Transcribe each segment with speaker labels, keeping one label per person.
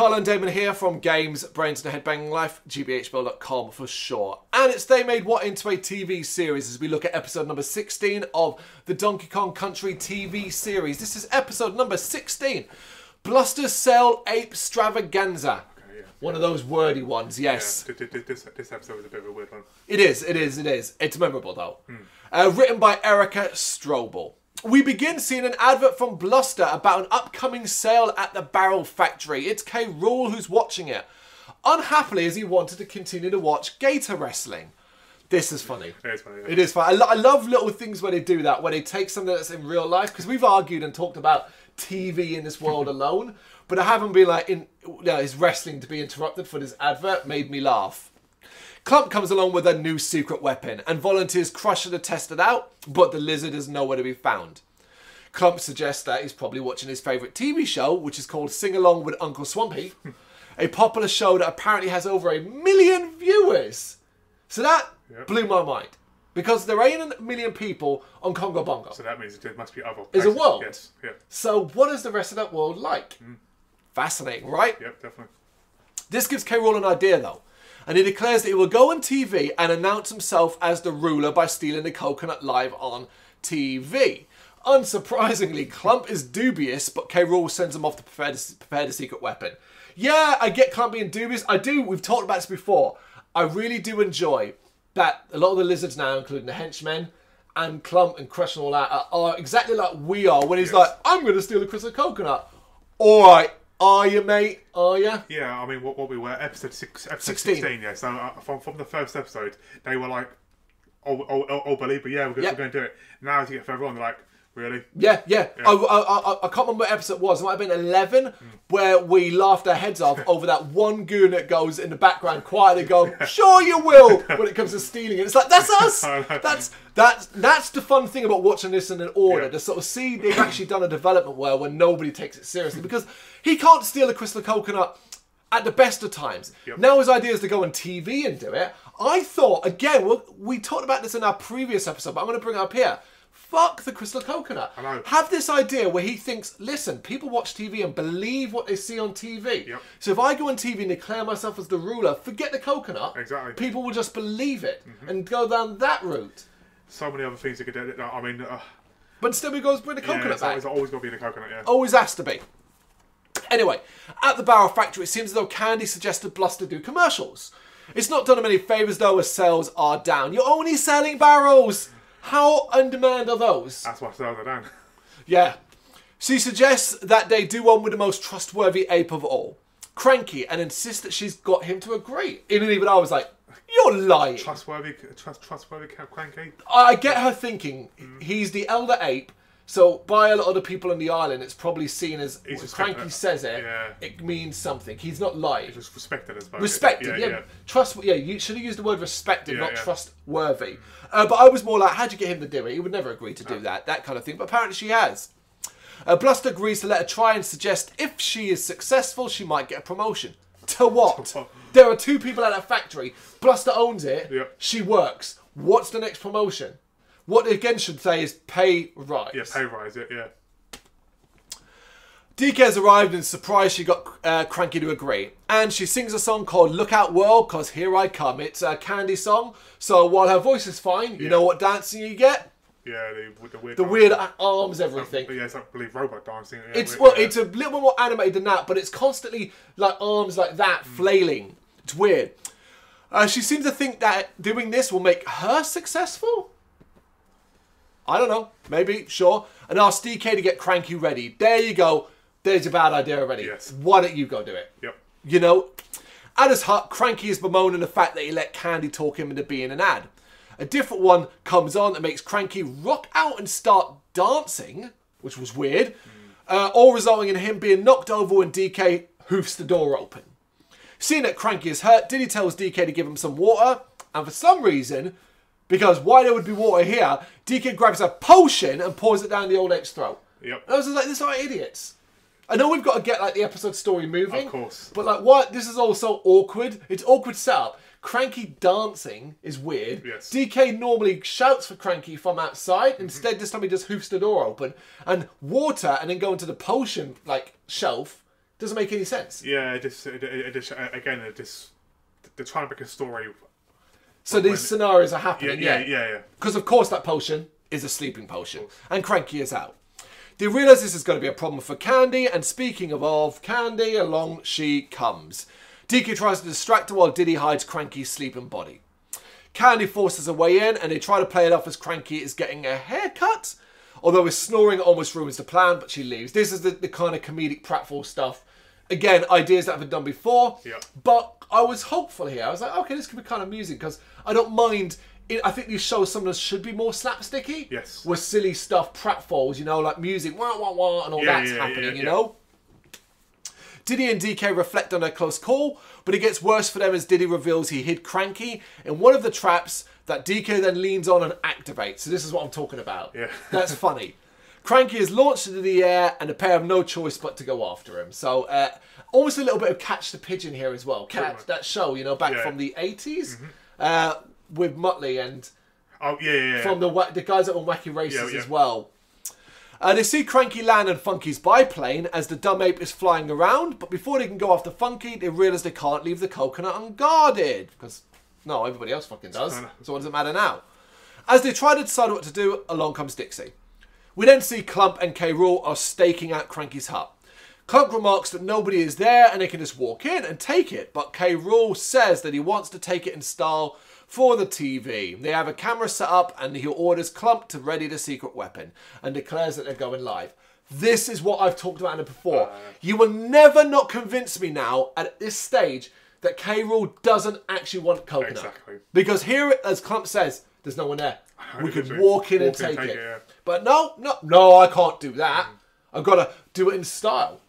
Speaker 1: Carl and Damon here from Brrraains A Head-Banging Life, gbhbl.com for sure. And it's They Made What into a TV series as we look at episode number 16 of the Donkey Kong Country TV series. This is episode number 16. Bluster sell Ape-Stravaganza. One of those wordy ones, yes.
Speaker 2: Yeah, this episode was a bit of a weird one.
Speaker 1: It is. It's memorable though. Written by Erica Strobel. We begin seeing an advert from Bluster about an upcoming sale at the barrel factory. It's K. Rool who's watching it. Unhappily, as he wanted to continue to watch gator wrestling. This is funny.
Speaker 2: It is funny. Yeah.
Speaker 1: It is funny. I love little things where they do that, where they take something that's in real life. Because we've argued and talked about TV in this world alone. But I haven't been like, his wrestling to be interrupted for this advert made me laugh. Clump comes along with a new secret weapon and volunteers Crusher to test it out, but the lizard is nowhere to be found. Clump suggests that he's probably watching his favourite TV show, which is called Sing Along with Uncle Swampy, a popular show that apparently has over 1 million viewers. So that blew my mind, because there ain't 1 million people on Congo Bongo.
Speaker 2: So that means there must be other
Speaker 1: places. There's a world.
Speaker 2: Yes, yeah.
Speaker 1: So what is the rest of that world like? Fascinating, right?
Speaker 2: Yep, definitely.
Speaker 1: This gives K. Rool an idea though. And he declares that he will go on TV and announce himself as the ruler by stealing the coconut live on TV. Unsurprisingly, Clump is dubious, but K. Rool sends him off to prepare the secret weapon. Yeah, I get Clump being dubious. I do. We've talked about this before. I really do enjoy that a lot of the lizards now, including the henchmen and Clump and Crush and all that, are exactly like we are when he's like, I'm going to steal the crystal coconut. All right. Are you, mate? Are you?
Speaker 2: Yeah, I mean, what we were, episode 16, yeah. So from the first episode, they were like, oh, believer, yeah, we're going to do it. Now as you get further on, they're like, really?
Speaker 1: Yeah. I can't remember what episode it was. It might have been 11, where we laughed our heads off over that one goon that goes in the background quietly going, sure you will, when it comes to stealing it. It's like, that's us! That's the fun thing about watching this in an order, to sort of see they've actually done a development where nobody takes it seriously, because he can't steal a crystal coconut at the best of times. Now his idea is to go on TV and do it. I thought, again, we talked about this in our previous episode, but I'm going to bring it up here. Fuck the crystal coconut.
Speaker 2: I know.
Speaker 1: Have this idea where he thinks, listen, people watch TV and believe what they see on TV. So if I go on TV and declare myself as the ruler, forget the coconut.
Speaker 2: Exactly.
Speaker 1: People will just believe it and go down that route.
Speaker 2: So many other things you could do. I mean...
Speaker 1: but instead we go bring the coconut back.
Speaker 2: It's always got to be the coconut, yeah.
Speaker 1: Always has to be. Anyway, at the barrel factory, it seems as though Candy suggested Bluster do commercials. It's not done him any favours though, as sales are down. You're only selling barrels! How on demand are those?
Speaker 2: That's why sales are down.
Speaker 1: Yeah. She suggests that they do one with the most trustworthy ape of all, Cranky, and insists that she's got him to agree. Even I was like, you're lying.
Speaker 2: Trustworthy Cranky?
Speaker 1: I get her thinking, he's the elder ape, so by a lot of the people on the island, it's probably seen as, when Cranky says it, it means something. He's not lying.
Speaker 2: He's respected as well.
Speaker 1: Respected, you should have used the word respected, not trustworthy. But I was more like, how'd you get him to do it? He would never agree to do that kind of thing. But apparently she has. Bluster agrees to let her try and suggest if she is successful, she might get a promotion. To what? There are 2 people at that factory. Bluster owns it. She works. What's the next promotion? What they again should say is pay rise.
Speaker 2: Yeah, pay rise, yeah.
Speaker 1: DK has arrived and surprised she got Cranky to agree. And she sings a song called Look Out World, cause here I come. It's a Candy song. So while her voice is fine, you know what dancing you get?
Speaker 2: Yeah,
Speaker 1: the weird arms, everything.
Speaker 2: Yeah, it's like, I believe, robot dancing. Yeah,
Speaker 1: it's a little bit more animated than that, but it's constantly like arms like that flailing. It's weird. She seems to think that doing this will make her successful. I don't know. Maybe, sure. And asks DK to get Cranky ready. There you go. There's a bad idea already.
Speaker 2: Yes.
Speaker 1: Why don't you go do it?
Speaker 2: Yep.
Speaker 1: You know? At his hut, Cranky is bemoaning the fact that he let Candy talk him into being an ad. A different one comes on and makes Cranky rock out and start dancing, which was weird, all resulting in him being knocked over when DK hoofs the door open. Seeing that Cranky is hurt, Diddy tells DK to give him some water, and for some reason, because why there would be water here, DK grabs a potion and pours it down the old ape's throat.
Speaker 2: Yep.
Speaker 1: And I was just like, this are idiots. I know we've got to get like the episode story moving.
Speaker 2: Of course.
Speaker 1: But like, what? This is all so awkward. It's awkward setup. Cranky dancing is weird.
Speaker 2: Yes.
Speaker 1: DK normally shouts for Cranky from outside. Instead, this time he just hoofs the door open. And water and then go into the potion like shelf Doesn't make any sense.
Speaker 2: Yeah, it just again, they're trying to make a story.
Speaker 1: So these scenarios are happening.
Speaker 2: Yeah.
Speaker 1: Because of course that potion is a sleeping potion, and Cranky is out. They realise this is going to be a problem for Candy, and speaking of Candy, along she comes. DK tries to distract her while Diddy hides Cranky's sleeping body. Candy forces her way in, and they try to play it off as Cranky is getting a haircut. Although his snoring almost ruins the plan, but she leaves. This is the kind of comedic pratfall stuff. Again, ideas that have been done before.
Speaker 2: Yeah.
Speaker 1: But I was hopeful here. I was like, okay, this could be kind of amusing, because I don't mind. I think these shows sometimes should be more slapsticky.
Speaker 2: Yes.
Speaker 1: With silly stuff, pratfalls, you know, like music, wah, wah, wah, and all that's happening, you know? Diddy and DK reflect on their close call, but it gets worse for them as Diddy reveals he hid Cranky in one of the traps that DK then leans on and activates. So this is what I'm talking about.
Speaker 2: Yeah.
Speaker 1: That's funny. Cranky is launched into the air, and the pair have no choice but to go after him. So almost a little bit of Catch the Pigeon here as well. That show, you know, back from the 80s with Muttley and from the guys that were Wacky Races as well. They see Cranky land on Funky's biplane as the dumb ape is flying around, but before they can go after Funky, they realise they can't leave the coconut unguarded. Because, no, everybody else fucking does. So what does it matter now? As they try to decide what to do, along comes Dixie. We then see Clump and K. Rool are staking out Cranky's hut. Clump remarks that nobody is there and they can just walk in and take it, but K. Rool says that he wants to take it in style for the TV. They have a camera set up and he orders Clump to ready the secret weapon and declares that they're going live. This is what I've talked about before. You will never not convince me now at this stage that K. Rool doesn't actually want coconut.
Speaker 2: Exactly.
Speaker 1: Because here, as Clump says, there's no one there. We could walk in and take it.
Speaker 2: Yeah.
Speaker 1: But no, I can't do that. I've got to do it in style.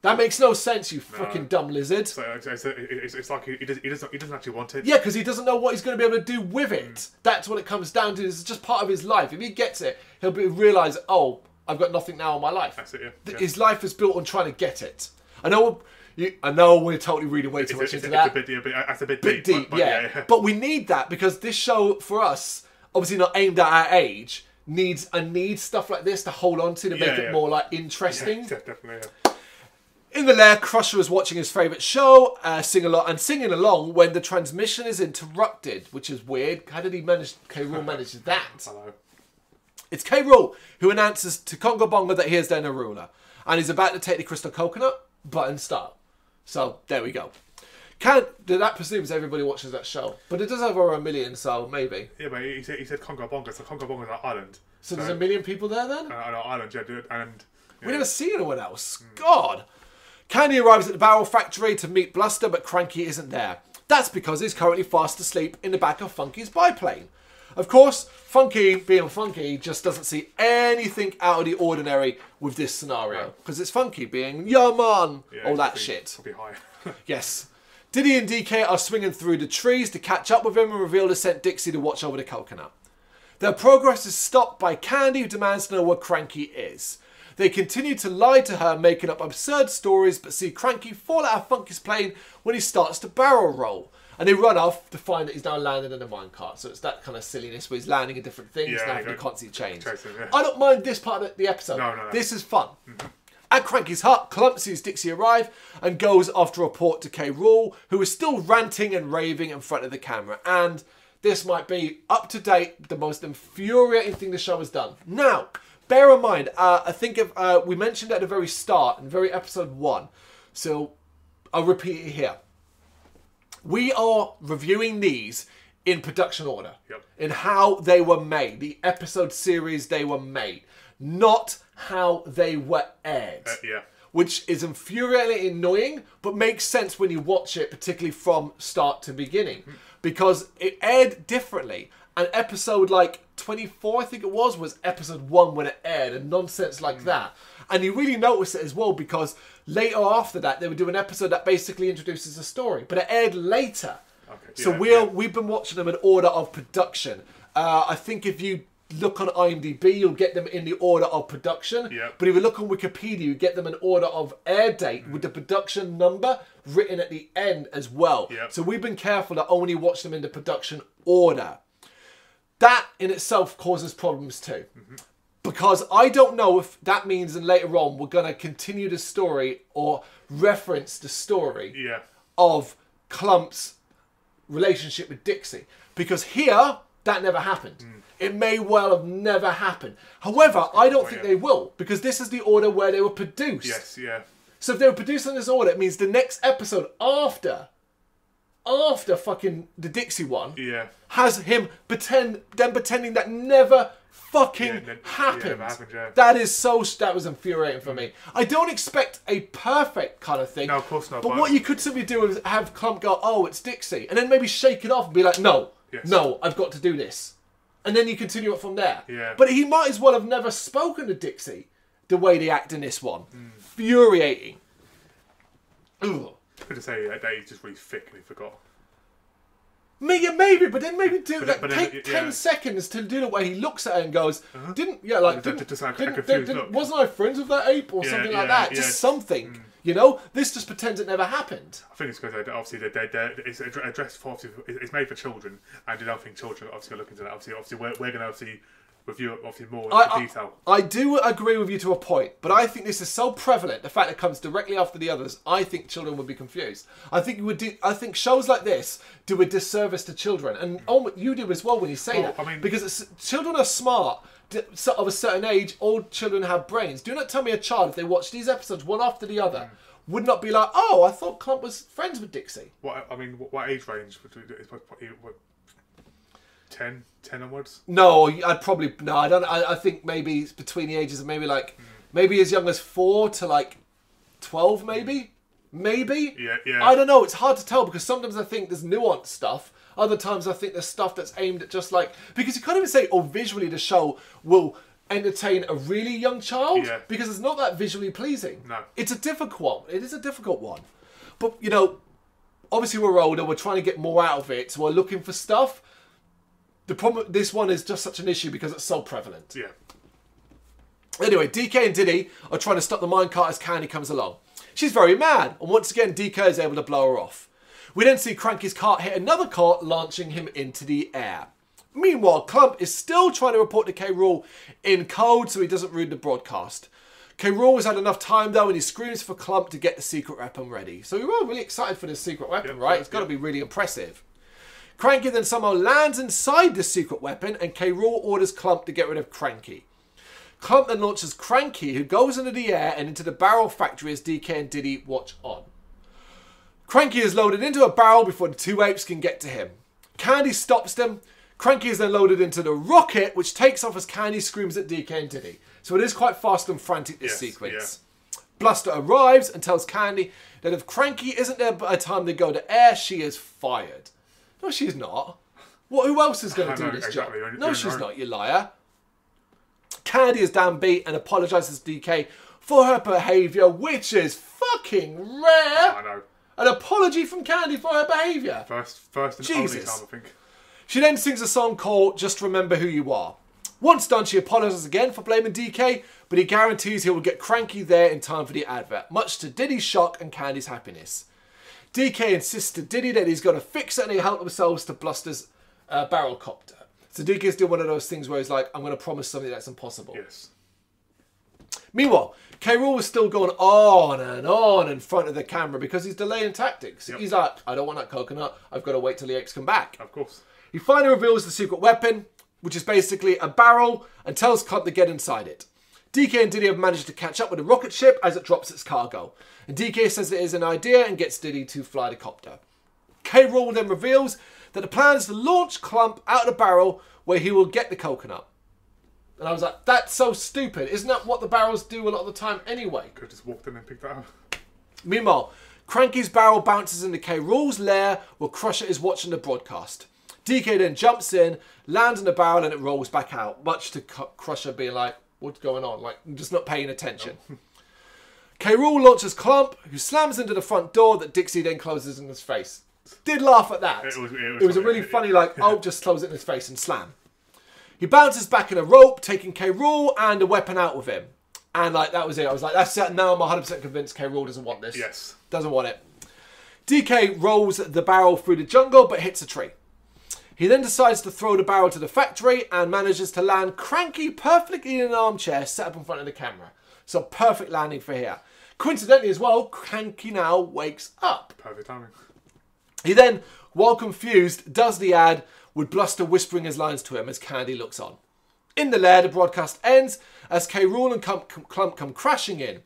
Speaker 1: That makes no sense, you fucking dumb lizard.
Speaker 2: So it's like he doesn't actually want it.
Speaker 1: Yeah, because he doesn't know what he's going to be able to do with it. That's what it comes down to. It's just part of his life. If he gets it, he'll realise, oh, I've got nothing now in my life.
Speaker 2: That's it, yeah.
Speaker 1: His life is built on trying to get it. I know we're totally reading way too much into that.
Speaker 2: That's a bit
Speaker 1: deep.
Speaker 2: But yeah.
Speaker 1: But we need that because this show, for us, obviously not aimed at our age, needs stuff like this to hold on to make it more like interesting.
Speaker 2: Yeah, definitely, yeah.
Speaker 1: In the lair, Crusher is watching his favourite show, singing along when the transmission is interrupted, which is weird. How did K. Rool manage that?
Speaker 2: I know.
Speaker 1: It's K. Rool who announces to Congo Bongo that he is their Narula, and he's about to take the crystal coconut, button start. So, there we go. That presumes everybody watches that show, but it does have over 1 million, so maybe.
Speaker 2: Yeah, but he said Congo Bongo, so Congo Bongo is an island.
Speaker 1: So there's 1 million people there then?
Speaker 2: An island, yeah, dude, and... Yeah.
Speaker 1: We never see anyone else. God! Candy arrives at the barrel factory to meet Bluster, but Cranky isn't there. That's because he's currently fast asleep in the back of Funky's biplane. Of course, Funky, being Funky, just doesn't see anything out of the ordinary with this scenario. Because it's Funky being, yeah man, all that shit.
Speaker 2: Probably high.
Speaker 1: Yes. Diddy and DK are swinging through the trees to catch up with him and reveal they sent Dixie to watch over the coconut. Their progress is stopped by Candy, who demands to know where Cranky is. They continue to lie to her, making up absurd stories, but see Cranky fall out of Funky's plane when he starts to barrel roll. And they run off to find that he's now landed in a minecart. So it's that kind of silliness where he's landing in different things and having to constantly change. I don't mind this part of the episode.
Speaker 2: No.
Speaker 1: This is fun. At Cranky's hut, Clump sees Dixie arrive and goes after a report to K. Rool, who is still ranting and raving in front of the camera. And this might be, up to date, the most infuriating thing the show has done. Now, bear in mind, I think we mentioned at the very start, in very episode 1, so I'll repeat it here. We are reviewing these in production order, in how they were made, the episode series they were made, not how they were aired. Which is infuriatingly annoying, but makes sense when you watch it, particularly from start to beginning, because it aired differently. An episode like 24, I think it was episode 1 when it aired, and nonsense like that. And you really notice it as well because later after that, they would do an episode that basically introduces a story, but it aired later. So we've been watching them in order of production. I think if you look on IMDb, you'll get them in the order of production. But if you look on Wikipedia, you get them in order of air date with the production number written at the end as well. So we've been careful to only watch them in the production order. That in itself causes problems too. Because I don't know if that means that later on we're going to continue the story or reference the story of Clump's relationship with Dixie. Because here, that never happened. It may well have never happened. However, I don't think they will, because this is the order where they were produced.
Speaker 2: Yes, yeah.
Speaker 1: So if they were produced in this order, it means the next episode after fucking the Dixie one has him pretending that never fucking happened. That was infuriating for me. I don't expect a perfect kind of thing.
Speaker 2: No, of course not.
Speaker 1: But what you could simply do is have Clump go, oh, it's Dixie, and then maybe shake it off and be like, no, I've got to do this. And then you continue it from there.
Speaker 2: Yeah.
Speaker 1: But he might as well have never spoken to Dixie the way they act in this one. Infuriating. Ugh.
Speaker 2: Could have said that he's just really thick and he forgot.
Speaker 1: Maybe, but then maybe take 10 seconds to do the way he looks at her and goes, wasn't I friends with that ape or something like that? Just something, you know? This just pretends it never happened.
Speaker 2: I think it's because obviously it's addressed for, it's made for children, and I don't think children obviously look into that. Obviously we're going to obviously review it obviously more in detail. I
Speaker 1: do agree with you to a point, but I think this is so prevalent, the fact that it comes directly after the others, I think children would be confused. I think shows like this do a disservice to children, and you do as well when you say that. I mean, because children are smart. Of a certain age, all children have brains. Do not tell me a child, if they watch these episodes one after the other, would not be like, oh, I thought Clump was friends with Dixie.
Speaker 2: What age range would we do? 10 onwards?
Speaker 1: No, I think maybe it's between the ages of maybe as young as 4 to like 12, maybe.
Speaker 2: Yeah.
Speaker 1: I don't know. It's hard to tell because sometimes I think there's nuanced stuff. Other times I think there's stuff that's aimed at just like, because you can't even say, visually the show will entertain a really young child because it's not that visually pleasing.
Speaker 2: No.
Speaker 1: It's a difficult one. It is a difficult one. But, you know, obviously we're older. We're trying to get more out of it. So we're looking for stuff. The problem, this one is just such an issue because it's so prevalent.
Speaker 2: Yeah.
Speaker 1: Anyway, DK and Diddy are trying to stop the minecart as Candy comes along. She's very mad, and once again, DK is able to blow her off. We then see Cranky's cart hit another cart, launching him into the air. Meanwhile, Clump is still trying to report to K. Rool in code so he doesn't ruin the broadcast. K. Rool has had enough time though, and he screams for Clump to get the secret weapon ready. So we're all really excited for this secret weapon, right? It's got to be really impressive. Cranky then somehow lands inside the secret weapon, and K. Rool orders Clump to get rid of Cranky. Clump then launches Cranky, who goes into the air and into the barrel factory as DK and Diddy watch on. Cranky is loaded into a barrel before the two apes can get to him. Candy stops them. Cranky is then loaded into the rocket, which takes off as Candy screams at DK and Diddy. So it is quite fast and frantic, this sequence. Yeah. Bluster arrives and tells Candy that if Cranky isn't there by the time they go to air, she is fired. No, she's not. Who else is going to do this job? No, she's not, you liar. Candy is downbeat and apologises to DK for her behaviour, which is fucking rare.
Speaker 2: I know.
Speaker 1: An apology from Candy for her behaviour.
Speaker 2: First and only time, I think.
Speaker 1: She then sings a song called Just Remember Who You Are. Once done, she apologises again for blaming DK, but he guarantees he will get Cranky there in time for the advert, much to Diddy's shock and Candy's happiness. DK insists to Diddy that he's got to fix it and he'll help themselves to Bluster's barrel copter. So DK is doing one of those things where he's like, I'm going to promise something that's impossible.
Speaker 2: Yes.
Speaker 1: Meanwhile, K. Rool was still going on in front of the camera because he's delaying tactics. Yep. He's like, I don't want that coconut. I've got to wait till the apes come back.
Speaker 2: Of course.
Speaker 1: He finally reveals the secret weapon, which is basically a barrel, and tells Clump to get inside it. DK and Diddy have managed to catch up with the rocket ship as it drops its cargo. And DK says it is an idea and gets Diddy to fly the copter. K. Rool then reveals that the plan is to launch Clump out of the barrel where he will get the coconut. And I was like, that's so stupid. Isn't that what the barrels do a lot of the time anyway?
Speaker 2: Could have just walked in and picked that up.
Speaker 1: Meanwhile, Cranky's barrel bounces into K. Rool's lair while Crusher is watching the broadcast. DK then jumps in, lands in the barrel and it rolls back out, much to Crusher being like, what's going on? Like, I'm just not paying attention. No. K. Rool launches Clump, who slams into the front door that Dixie then closes in his face. Did laugh at that. It was a really funny, like, just close it in his face and slam. He bounces back in a rope, taking K. Rool and a weapon out with him. And, like, that was it. I was like, that's it. Now I'm 100% convinced K. Rool doesn't want this. Doesn't want it. DK rolls the barrel through the jungle, but hits a tree. He then decides to throw the barrel to the factory and manages to land Cranky perfectly in an armchair set up in front of the camera. So perfect landing for here. Coincidentally as well, Cranky now wakes up.
Speaker 2: Perfect timing.
Speaker 1: He then, while confused, does the ad with Bluster whispering his lines to him as Candy looks on. In the lair, the broadcast ends as K. Rool and Clump come crashing in.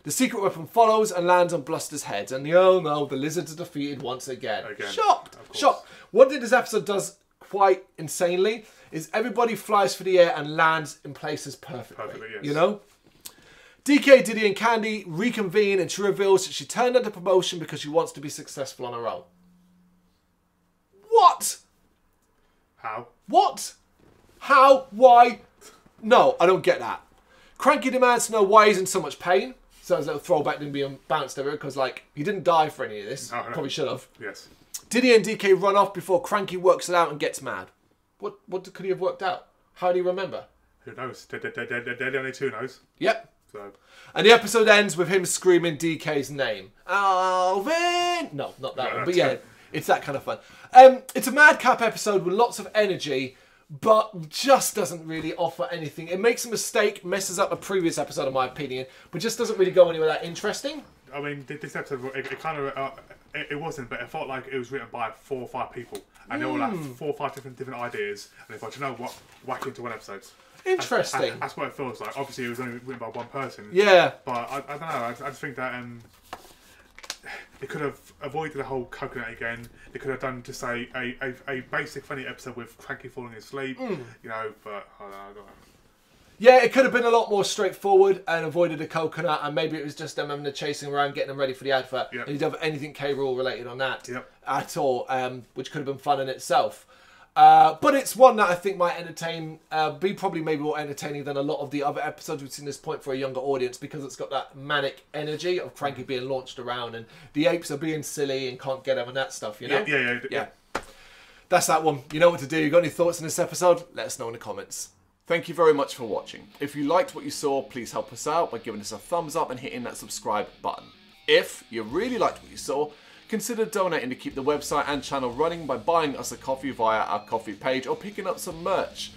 Speaker 1: The secret weapon follows and lands on Bluster's head. And oh no, the lizards are defeated once again. Shocked! Shocked! What this episode does quite insanely is everybody flies through the air and lands in places perfectly. Yes. You know? DK, Diddy and Candy reconvene and she reveals that she turned down the promotion because she wants to be successful on her own. What?
Speaker 2: How?
Speaker 1: What? How? Why? No, I don't get that. Cranky demands to know why he's in so much pain. So there's a little throwback to him being bounced over because, like, he didn't die for any of this. No. Probably should have.
Speaker 2: Yes.
Speaker 1: Diddy and DK run off before Cranky works it out and gets mad. What could he have worked out? How do you remember?
Speaker 2: Who knows? They're only two knows.
Speaker 1: Yep.
Speaker 2: So.
Speaker 1: And the episode ends with him screaming DK's name. Alvin! No, not that one. But yeah, it's that kind of fun. It's a madcap episode with lots of energy, but just doesn't really offer anything. It makes a mistake, messes up a previous episode in my opinion, but just doesn't really go anywhere that interesting.
Speaker 2: I mean, this episode, it kind of, it wasn't, but it felt like it was written by 4 or 5 people. And they all had 4 or 5 different ideas. And they thought, you know what, whack into one episode.
Speaker 1: Interesting.
Speaker 2: That's what it feels like. Obviously, it was only written by one person.
Speaker 1: Yeah.
Speaker 2: But I don't know, I just think that they could have avoided the whole coconut again. They could have done just a basic funny episode with Cranky falling asleep, you know, but I don't know.
Speaker 1: Yeah, it could have been a lot more straightforward and avoided the coconut, and maybe it was just them having the chasing around, getting them ready for the advert.
Speaker 2: Yep.
Speaker 1: And you don't have anything K-Rool related on that
Speaker 2: at
Speaker 1: all, which could have been fun in itself. But it's one that I think might entertain, be probably maybe more entertaining than a lot of the other episodes we've seen at this point for a younger audience, because it's got that manic energy of Cranky being launched around and the apes are being silly and can't get them and that stuff, you know? Yeah. That's that one. You know what to do. You got any thoughts on this episode? Let us know in the comments.
Speaker 3: Thank you very much for watching. If you liked what you saw, please help us out by giving us a thumbs up and hitting that subscribe button. If you really liked what you saw, consider donating to keep the website and channel running by buying us a coffee via our coffee page or picking up some merch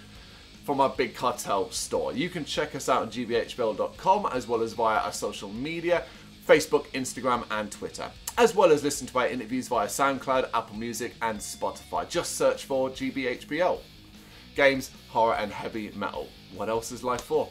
Speaker 3: from our Big Cartel store. You can check us out on gbhbl.com as well as via our social media, Facebook, Instagram and Twitter, as well as listen to our interviews via SoundCloud, Apple Music and Spotify. Just search for GBHBL. Games, horror and heavy metal. What else is life for?